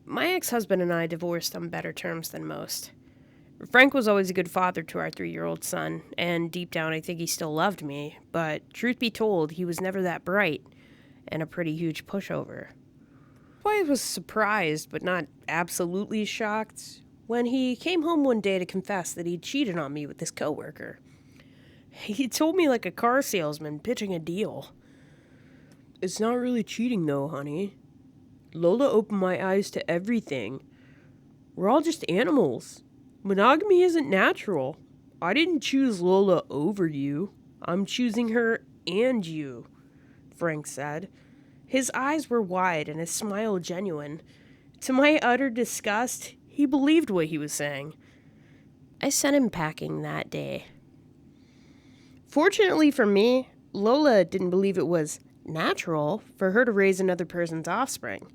My ex-husband and I divorced on better terms than most. Frank was always a good father to our 3-year-old son, and deep down I think he still loved me, but truth be told, he was never that bright, and a pretty huge pushover. I was surprised, but not absolutely shocked, when he came home one day to confess that he'd cheated on me with his coworker. He told me like a car salesman pitching a deal. It's not really cheating though, honey. Lola opened my eyes to everything. We're all just animals. Monogamy isn't natural. I didn't choose Lola over you. I'm choosing her and you, Frank said. His eyes were wide and his smile genuine. To my utter disgust, he believed what he was saying. I sent him packing that day. Fortunately for me, Lola didn't believe it was natural for her to raise another person's offspring,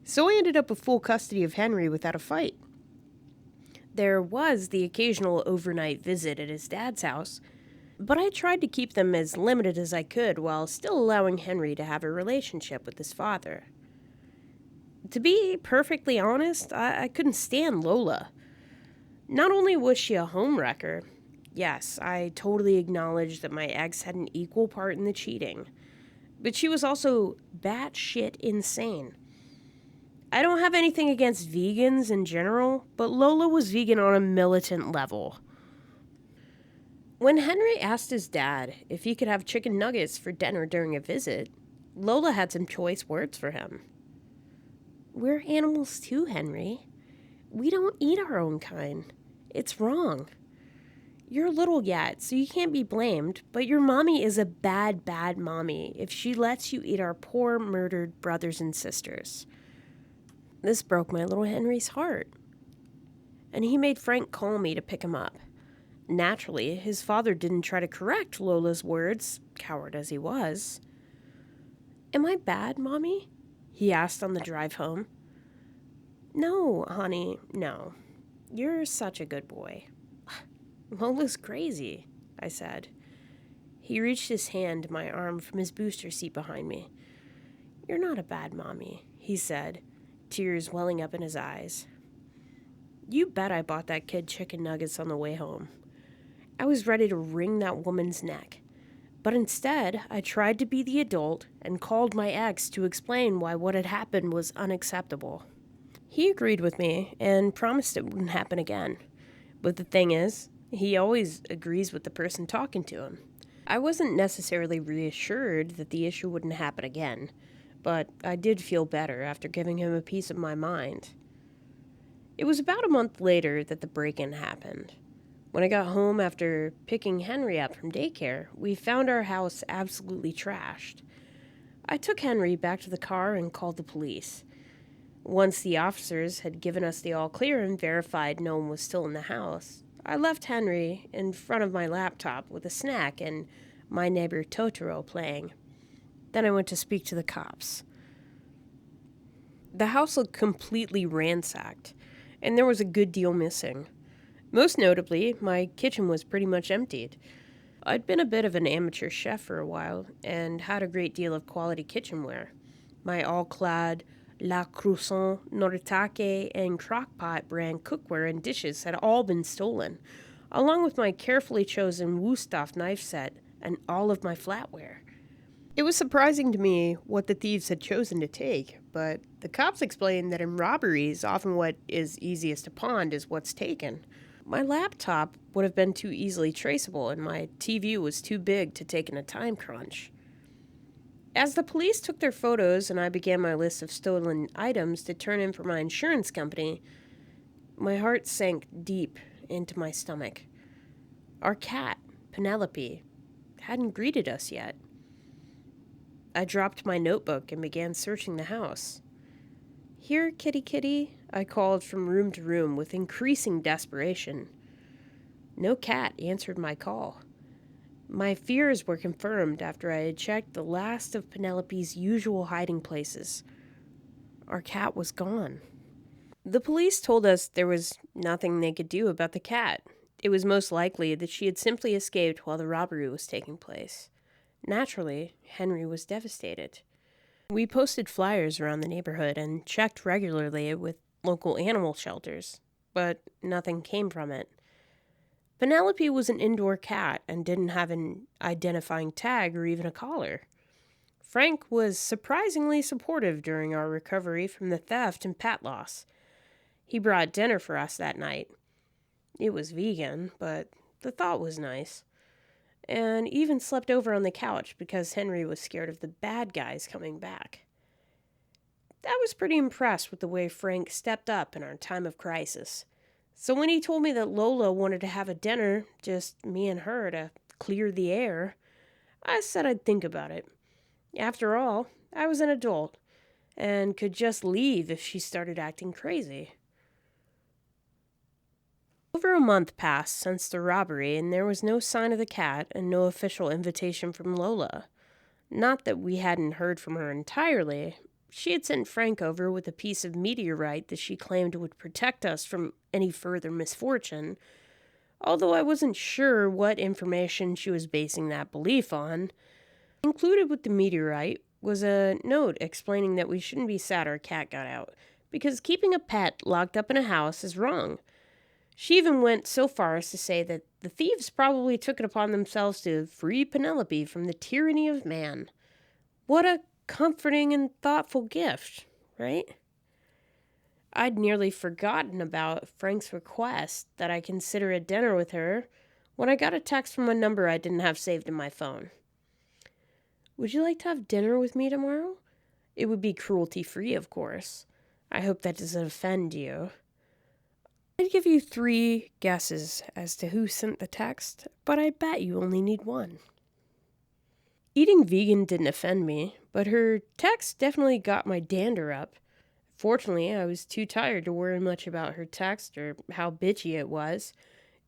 so I ended up with full custody of Henry without a fight. There was the occasional overnight visit at his dad's house, but I tried to keep them as limited as I could while still allowing Henry to have a relationship with his father. To be perfectly honest, I couldn't stand Lola. Not only was she a homewrecker, yes, I totally acknowledge that my ex had an equal part in the cheating, but she was also batshit insane. I don't have anything against vegans in general, but Lola was vegan on a militant level. When Henry asked his dad if he could have chicken nuggets for dinner during a visit, Lola had some choice words for him. We're animals too, Henry. We don't eat our own kind. It's wrong. You're little yet, so you can't be blamed, but your mommy is a bad, bad mommy if she lets you eat our poor, murdered brothers and sisters. This broke my little Henry's heart, and he made Frank call me to pick him up. Naturally, his father didn't try to correct Lola's words, coward as he was. Am I bad, Mommy? He asked on the drive home. No, honey, no. You're such a good boy. Lola's crazy, I said. He reached his hand to my arm from his booster seat behind me. You're not a bad mommy, he said, tears welling up in his eyes. You bet I bought that kid chicken nuggets on the way home. I was ready to wring that woman's neck. But instead, I tried to be the adult and called my ex to explain why what had happened was unacceptable. He agreed with me and promised it wouldn't happen again. But the thing is, he always agrees with the person talking to him. I wasn't necessarily reassured that the issue wouldn't happen again, but I did feel better after giving him a piece of my mind. It was about a month later that the break-in happened. When I got home after picking Henry up from daycare, we found our house absolutely trashed. I took Henry back to the car and called the police. Once the officers had given us the all clear and verified no one was still in the house, I left Henry in front of my laptop with a snack and My Neighbor Totoro playing. Then I went to speak to the cops. The house looked completely ransacked, and there was a good deal missing. Most notably, my kitchen was pretty much emptied. I'd been a bit of an amateur chef for a while and had a great deal of quality kitchenware. My all-clad La Croissant, Noritake, and Crockpot brand cookware and dishes had all been stolen, along with my carefully chosen Wusthof knife set and all of my flatware. It was surprising to me what the thieves had chosen to take, but the cops explained that in robberies, often what is easiest to pawn is what's taken. My laptop would have been too easily traceable, and my TV was too big to take in a time crunch. As the police took their photos and I began my list of stolen items to turn in for my insurance company, my heart sank deep into my stomach. Our cat, Penelope, hadn't greeted us yet. I dropped my notebook and began searching the house. Here, kitty kitty, I called from room to room with increasing desperation. No cat answered my call. My fears were confirmed after I had checked the last of Penelope's usual hiding places. Our cat was gone. The police told us there was nothing they could do about the cat. It was most likely that she had simply escaped while the robbery was taking place. Naturally, Henry was devastated. We posted flyers around the neighborhood and checked regularly with local animal shelters, but nothing came from it. Penelope was an indoor cat and didn't have an identifying tag or even a collar. Frank was surprisingly supportive during our recovery from the theft and pet loss. He brought dinner for us that night. It was vegan, but the thought was nice. And even slept over on the couch because Henry was scared of the bad guys coming back. I was pretty impressed with the way Frank stepped up in our time of crisis. So when he told me that Lola wanted to have a dinner, just me and her, to clear the air, I said I'd think about it. After all, I was an adult and could just leave if she started acting crazy. Over a month passed since the robbery, and there was no sign of the cat and no official invitation from Lola. Not that we hadn't heard from her entirely. She had sent Frank over with a piece of meteorite that she claimed would protect us from any further misfortune, although I wasn't sure what information she was basing that belief on. Included with the meteorite was a note explaining that we shouldn't be sad our cat got out, because keeping a pet locked up in a house is wrong. She even went so far as to say that the thieves probably took it upon themselves to free Penelope from the tyranny of man. What a comforting and thoughtful gift, right? I'd nearly forgotten about Frank's request that I consider a dinner with her when I got a text from a number I didn't have saved in my phone. Would you like to have dinner with me tomorrow? It would be cruelty-free, of course. I hope that doesn't offend you. I'd give you 3 guesses as to who sent the text, but I bet you only need 1. Eating vegan didn't offend me, but her text definitely got my dander up. Fortunately, I was too tired to worry much about her text or how bitchy it was.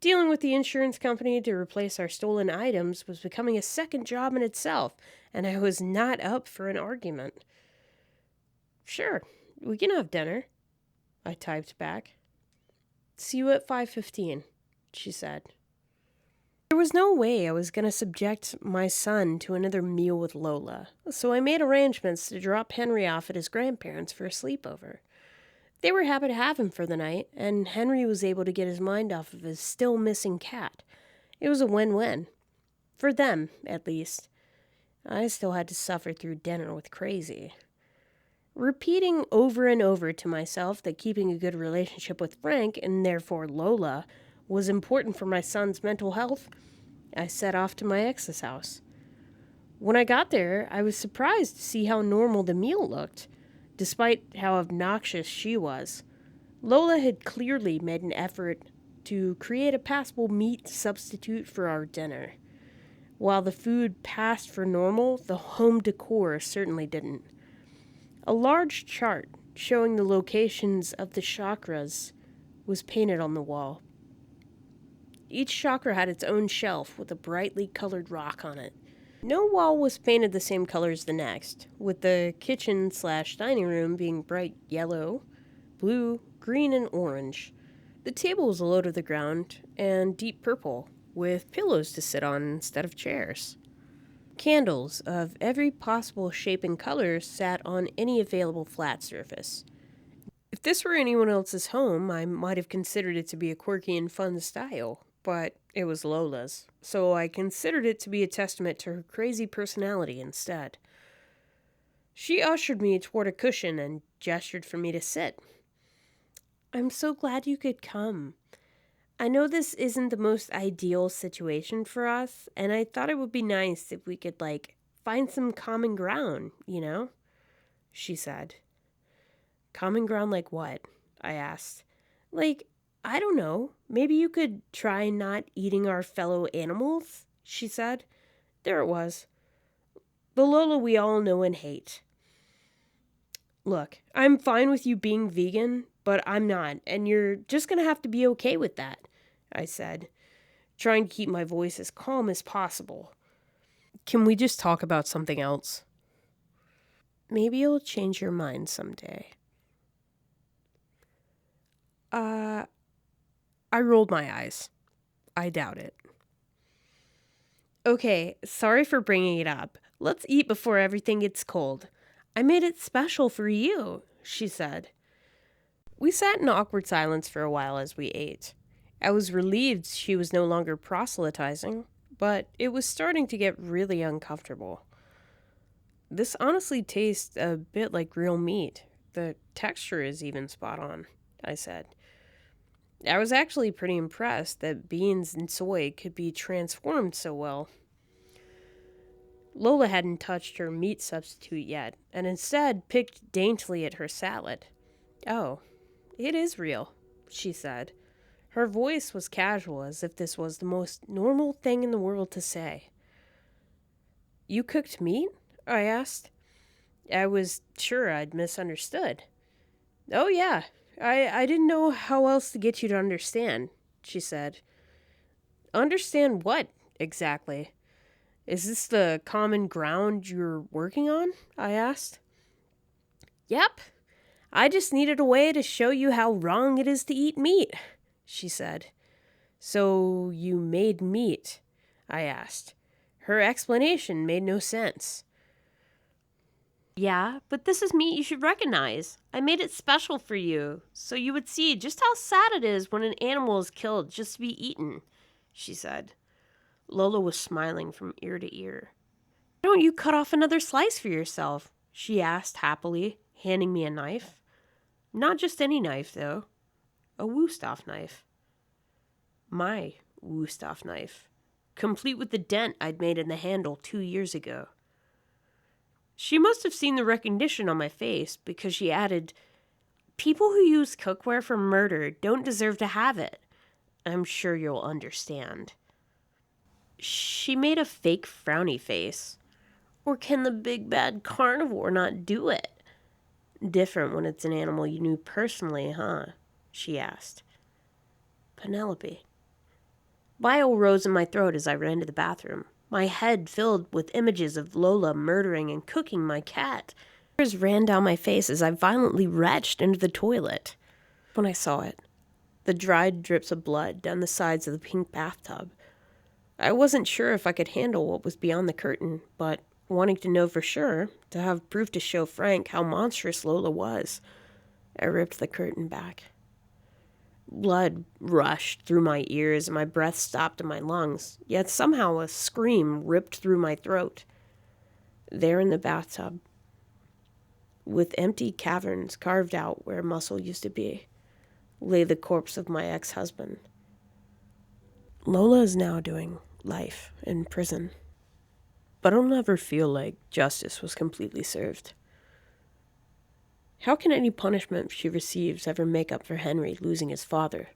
Dealing with the insurance company to replace our stolen items was becoming a second job in itself, and I was not up for an argument. Sure, we can have dinner, I typed back. See you at 5:15, she said. There was no way I was going to subject my son to another meal with Lola, so I made arrangements to drop Henry off at his grandparents' for a sleepover. They were happy to have him for the night, and Henry was able to get his mind off of his still missing cat. It was a win-win. For them, at least. I still had to suffer through dinner with Crazy. Repeating over and over to myself that keeping a good relationship with Frank, and therefore Lola, was important for my son's mental health, I set off to my ex's house. When I got there, I was surprised to see how normal the meal looked, despite how obnoxious she was. Lola had clearly made an effort to create a passable meat substitute for our dinner. While the food passed for normal, the home decor certainly didn't. A large chart showing the locations of the chakras was painted on the wall. Each chakra had its own shelf with a brightly colored rock on it. No wall was painted the same color as the next, with the kitchen/dining room being bright yellow, blue, green, and orange. The table was low to the ground and deep purple, with pillows to sit on instead of chairs. Candles of every possible shape and color sat on any available flat surface. If this were anyone else's home, I might have considered it to be a quirky and fun style, but it was Lola's, so I considered it to be a testament to her crazy personality instead. She ushered me toward a cushion and gestured for me to sit. I'm so glad you could come. I know this isn't the most ideal situation for us, and I thought it would be nice if we could, find some common ground, she said. Common ground like what? I asked. I don't know. Maybe you could try not eating our fellow animals, she said. There it was. The Lola we all know and hate. Look, I'm fine with you being vegan, but I'm not, and you're just going to have to be okay with that, I said, trying to keep my voice as calm as possible. Can we just talk about something else? Maybe you'll change your mind someday. I rolled my eyes. I doubt it. Okay, sorry for bringing it up. Let's eat before everything gets cold. I made it special for you, she said. We sat in awkward silence for a while as we ate. I was relieved she was no longer proselytizing, but it was starting to get really uncomfortable. This honestly tastes a bit like real meat. The texture is even spot on, I said. I was actually pretty impressed that beans and soy could be transformed so well. Lola hadn't touched her meat substitute yet, and instead picked daintily at her salad. "Oh, it is real," she said. Her voice was casual, as if this was the most normal thing in the world to say. "You cooked meat?" I asked. I was sure I'd misunderstood. "Oh, yeah. I didn't know how else to get you to understand," she said. "Understand what, exactly? Is this the common ground you're working on?" I asked. "Yep. I just needed a way to show you how wrong it is to eat meat," she said. "So you made meat?" I asked. Her explanation made no sense. "Yeah, but this is meat you should recognize. I made it special for you, so you would see just how sad it is when an animal is killed just to be eaten," she said. Lola was smiling from ear to ear. "Why don't you cut off another slice for yourself?" she asked happily, handing me a knife. Not just any knife, though. A Wusthof knife. My Wusthof knife, complete with the dent I'd made in the handle 2 years ago. She must have seen the recognition on my face, because she added, "People who use cookware for murder don't deserve to have it. I'm sure you'll understand." She made a fake frowny face. "Or can the big bad carnivore not do it?" "Different when it's an animal you knew personally, huh?" she asked. Penelope. Bile rose in my throat as I ran to the bathroom, my head filled with images of Lola murdering and cooking my cat. Tears ran down my face as I violently retched into the toilet. When I saw it, the dried drips of blood down the sides of the pink bathtub. I wasn't sure if I could handle what was beyond the curtain, but wanting to know for sure, to have proof to show Frank how monstrous Lola was, I ripped the curtain back. Blood rushed through my ears and my breath stopped in my lungs, yet somehow a scream ripped through my throat. There in the bathtub, with empty caverns carved out where muscle used to be, lay the corpse of my ex-husband. Lola is now doing life in prison, but I'll never feel like justice was completely served. How can any punishment she receives ever make up for Henry losing his father,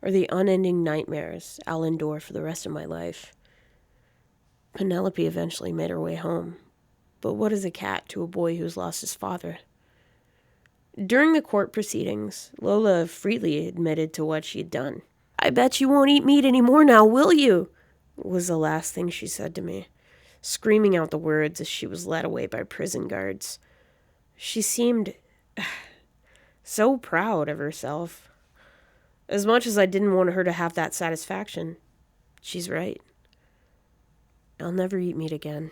or the unending nightmares I'll endure for the rest of my life? Penelope eventually made her way home, but what is a cat to a boy who's lost his father? During the court proceedings, Lola freely admitted to what she had done. "I bet you won't eat meat anymore now, will you?" was the last thing she said to me, screaming out the words as she was led away by prison guards. She seemed so proud of herself. As much as I didn't want her to have that satisfaction, she's right. I'll never eat meat again.